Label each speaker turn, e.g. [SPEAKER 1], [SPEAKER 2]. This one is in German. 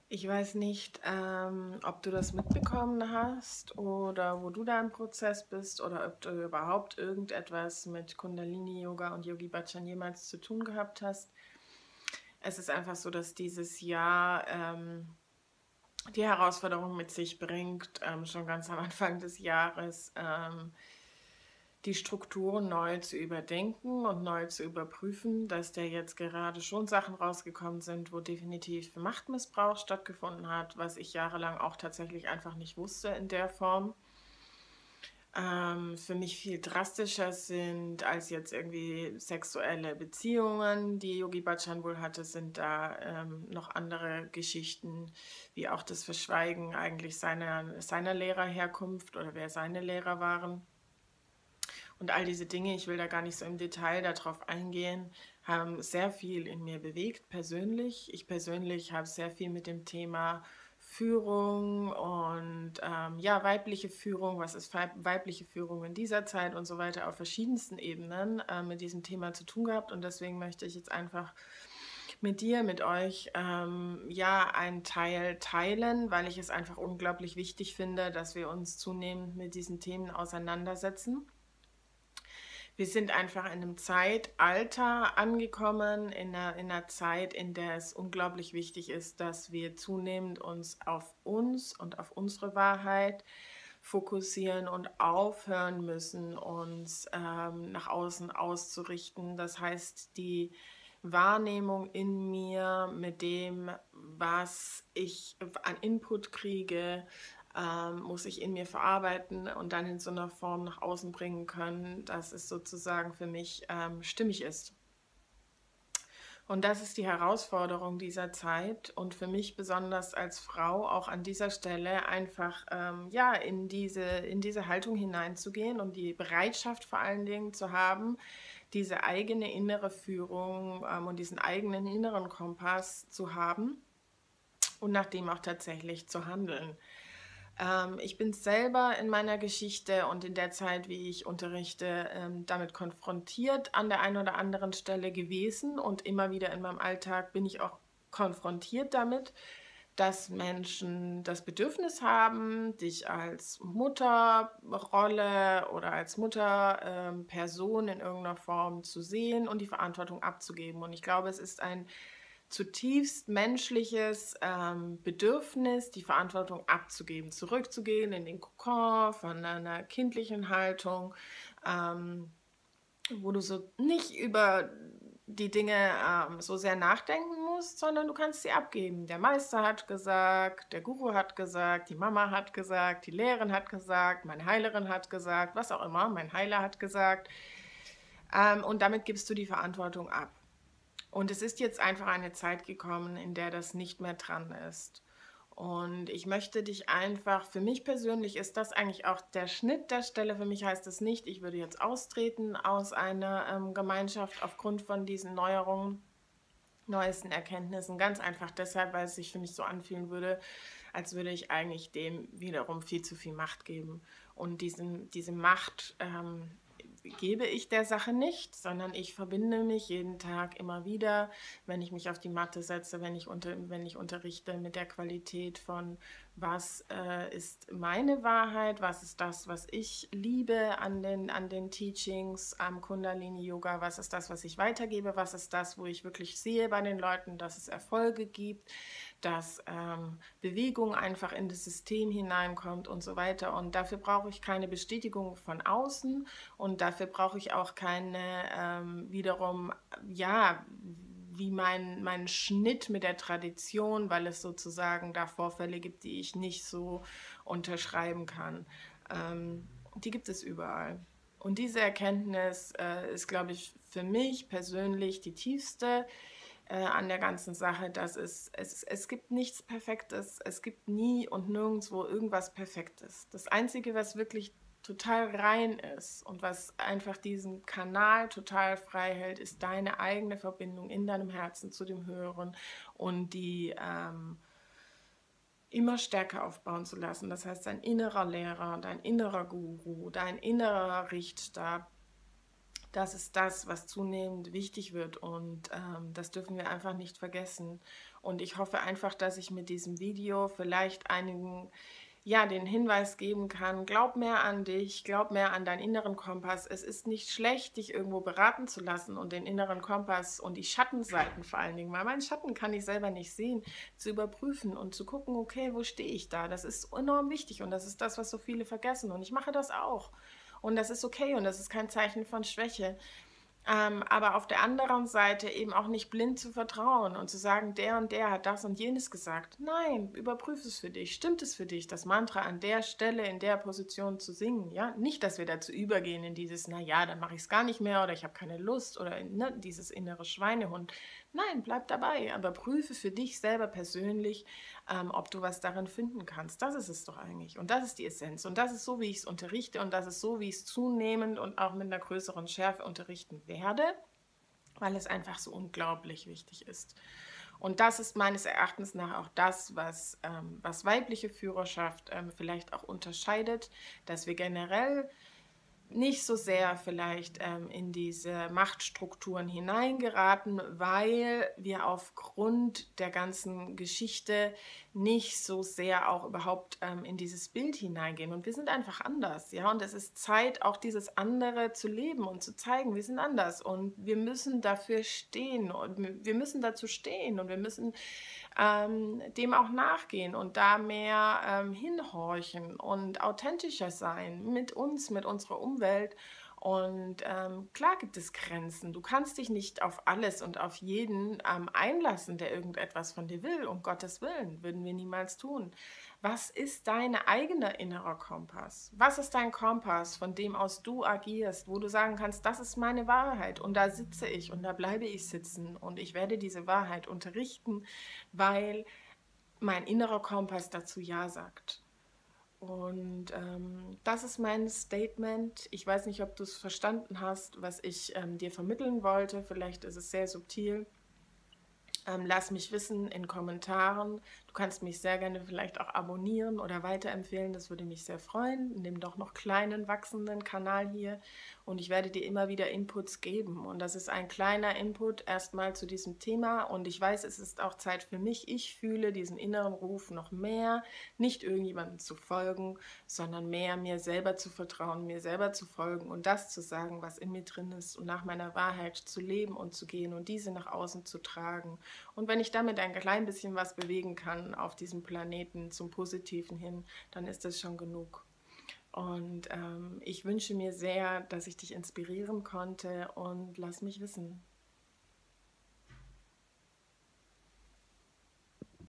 [SPEAKER 1] Ich weiß nicht, ob du das mitbekommen hast oder wo du da im Prozess bist oder ob du überhaupt irgendetwas mit Kundalini-Yoga und Yogi Bhajan jemals zu tun gehabt hast. Es ist einfach so, dass dieses Jahr die Herausforderung mit sich bringt, schon ganz am Anfang des Jahres die Strukturen neu zu überdenken und neu zu überprüfen, dass da jetzt gerade schon Sachen rausgekommen sind, wo definitiv Machtmissbrauch stattgefunden hat, was ich jahrelang auch tatsächlich einfach nicht wusste in der Form. Für mich viel drastischer sind als jetzt irgendwie sexuelle Beziehungen, die Yogi Bhajan wohl hatte, sind da noch andere Geschichten, wie auch das Verschweigen eigentlich seiner Lehrerherkunft oder wer seine Lehrer waren. Und all diese Dinge, ich will da gar nicht so im Detail darauf eingehen, haben sehr viel in mir bewegt, persönlich. Ich persönlich habe sehr viel mit dem Thema Führung und ja, weibliche Führung, was ist weibliche Führung in dieser Zeit und so weiter auf verschiedensten Ebenen mit diesem Thema zu tun gehabt. Und deswegen möchte ich jetzt einfach mit dir, mit euch, ja, einen Teil teilen, weil ich es einfach unglaublich wichtig finde, dass wir uns zunehmend mit diesen Themen auseinandersetzen. Wir sind einfach in einem Zeitalter angekommen, in einer Zeit, in der es unglaublich wichtig ist, dass wir zunehmend uns und auf unsere Wahrheit fokussieren und aufhören müssen, uns nach außen auszurichten. Das heißt, die Wahrnehmung in mir mit dem, was ich an Input kriege, muss ich in mir verarbeiten und dann in so einer Form nach außen bringen können, dass es sozusagen für mich stimmig ist. Und das ist die Herausforderung dieser Zeit und für mich besonders als Frau auch an dieser Stelle einfach ja, in diese Haltung hineinzugehen und die Bereitschaft vor allen Dingen zu haben, diese eigene innere Führung und diesen eigenen inneren Kompass zu haben und nach dem auch tatsächlich zu handeln. Ich bin selber in meiner Geschichte und in der Zeit, wie ich unterrichte, damit konfrontiert an der einen oder anderen Stelle gewesen und immer wieder in meinem Alltag bin ich auch konfrontiert damit, dass Menschen das Bedürfnis haben, dich als Mutterrolle oder als Mutterperson in irgendeiner Form zu sehen und die Verantwortung abzugeben. Und ich glaube, es ist ein zutiefst menschliches Bedürfnis, die Verantwortung abzugeben, zurückzugehen in den Kokon von einer kindlichen Haltung, ähm, wo du so nicht über die Dinge so sehr nachdenken musst, sondern du kannst sie abgeben. Der Meister hat gesagt, der Guru hat gesagt, die Mama hat gesagt, die Lehrerin hat gesagt, meine Heilerin hat gesagt, was auch immer, mein Heiler hat gesagt. Und damit gibst du die Verantwortung ab. Und es ist jetzt einfach eine Zeit gekommen, in der das nicht mehr dran ist. Und ich möchte dich einfach, für mich persönlich ist das eigentlich auch der Schnitt der Stelle. Für mich heißt es nicht, ich würde jetzt austreten aus einer Gemeinschaft aufgrund von diesen Neuerungen, neuesten Erkenntnissen. Ganz einfach deshalb, weil es sich für mich so anfühlen würde, als würde ich eigentlich dem wiederum viel zu viel Macht geben. Und diese Macht gebe ich der Sache nicht, sondern ich verbinde mich jeden Tag immer wieder, wenn ich mich auf die Matte setze, wenn ich unterrichte, mit der Qualität von, was ist meine Wahrheit, was ist das, was ich liebe an den Teachings, am Kundalini-Yoga, was ist das, was ich weitergebe, was ist das, wo ich wirklich sehe bei den Leuten, dass es Erfolge gibt, dass Bewegung einfach in das System hineinkommt und so weiter. Und dafür brauche ich keine Bestätigung von außen und dafür brauche ich auch keine wiederum, ja, wie mein Schnitt mit der Tradition, weil es sozusagen da Vorfälle gibt, die ich nicht so unterschreiben kann. Die gibt es überall. Und diese Erkenntnis ist, glaube ich, für mich persönlich die tiefste an der ganzen Sache, dass es gibt nichts Perfektes, es gibt nie und nirgendwo irgendwas Perfektes. Das Einzige, was wirklich total rein ist und was einfach diesen Kanal total frei hält, ist deine eigene Verbindung in deinem Herzen zu dem Höheren und die immer stärker aufbauen zu lassen. Das heißt, dein innerer Lehrer, dein innerer Guru, dein innerer Richtstab, Das ist das, was zunehmend wichtig wird und das dürfen wir einfach nicht vergessen. Und ich hoffe einfach, dass ich mit diesem Video vielleicht einigen, ja, den Hinweis geben kann: Glaub mehr an dich, glaub mehr an deinen inneren Kompass. Es ist nicht schlecht, dich irgendwo beraten zu lassen und den inneren Kompass und die Schattenseiten vor allen Dingen, weil meinen Schatten kann ich selber nicht sehen, zu überprüfen und zu gucken: Okay, wo stehe ich da? Das ist enorm wichtig und das ist das, was so viele vergessen und ich mache das auch. Und das ist okay und das ist kein Zeichen von Schwäche. Aber auf der anderen Seite eben auch nicht blind zu vertrauen und zu sagen, der und der hat das und jenes gesagt. Nein, überprüf es für dich. Stimmt es für dich, das Mantra an der Stelle, in der Position zu singen? Ja, nicht, dass wir dazu übergehen in dieses, na ja, dann mache ich es gar nicht mehr oder ich habe keine Lust oder ne, dieses innere Schweinehund. Nein, bleib dabei, aber prüfe für dich selber persönlich, ob du was darin finden kannst. Das ist es doch eigentlich. Und das ist die Essenz. Und das ist so, wie ich es unterrichte. Und das ist so, wie ich es zunehmend und auch mit einer größeren Schärfe unterrichten werde, weil es einfach so unglaublich wichtig ist. Und das ist meines Erachtens nach auch das, was weibliche Führerschaft vielleicht auch unterscheidet, dass wir generell nicht so sehr vielleicht in diese Machtstrukturen hineingeraten, weil wir aufgrund der ganzen Geschichte nicht so sehr auch überhaupt in dieses Bild hineingehen. Und wir sind einfach anders, ja. Und es ist Zeit, auch dieses andere zu leben und zu zeigen, wir sind anders. Und wir müssen dafür stehen und wir müssen dazu stehen und wir müssen dem auch nachgehen und da mehr hinhorchen und authentischer sein mit uns, mit unserer Umwelt. Und klar gibt es Grenzen. Du kannst dich nicht auf alles und auf jeden einlassen, der irgendetwas von dir will. Um Gottes Willen, würden wir niemals tun. Was ist dein eigener innerer Kompass? Was ist dein Kompass, von dem aus du agierst, wo du sagen kannst, das ist meine Wahrheit und da sitze ich und da bleibe ich sitzen und ich werde diese Wahrheit unterrichten, weil mein innerer Kompass dazu Ja sagt. Und das ist mein Statement. Ich weiß nicht, ob du es verstanden hast, was ich dir vermitteln wollte. Vielleicht ist es sehr subtil. Lass mich wissen in Kommentaren. Du kannst mich sehr gerne vielleicht auch abonnieren oder weiterempfehlen. Das würde mich sehr freuen, in dem doch noch kleinen, wachsenden Kanal hier. Und ich werde dir immer wieder Inputs geben. Und das ist ein kleiner Input erstmal zu diesem Thema. Und ich weiß, es ist auch Zeit für mich. Ich fühle diesen inneren Ruf noch mehr, nicht irgendjemandem zu folgen, sondern mehr mir selber zu vertrauen, mir selber zu folgen und das zu sagen, was in mir drin ist und nach meiner Wahrheit zu leben und zu gehen und diese nach außen zu tragen. Und wenn ich damit ein klein bisschen was bewegen kann auf diesem Planeten zum Positiven hin, dann ist das schon genug. Und ich wünsche mir sehr, dass ich dich inspirieren konnte und lass mich wissen.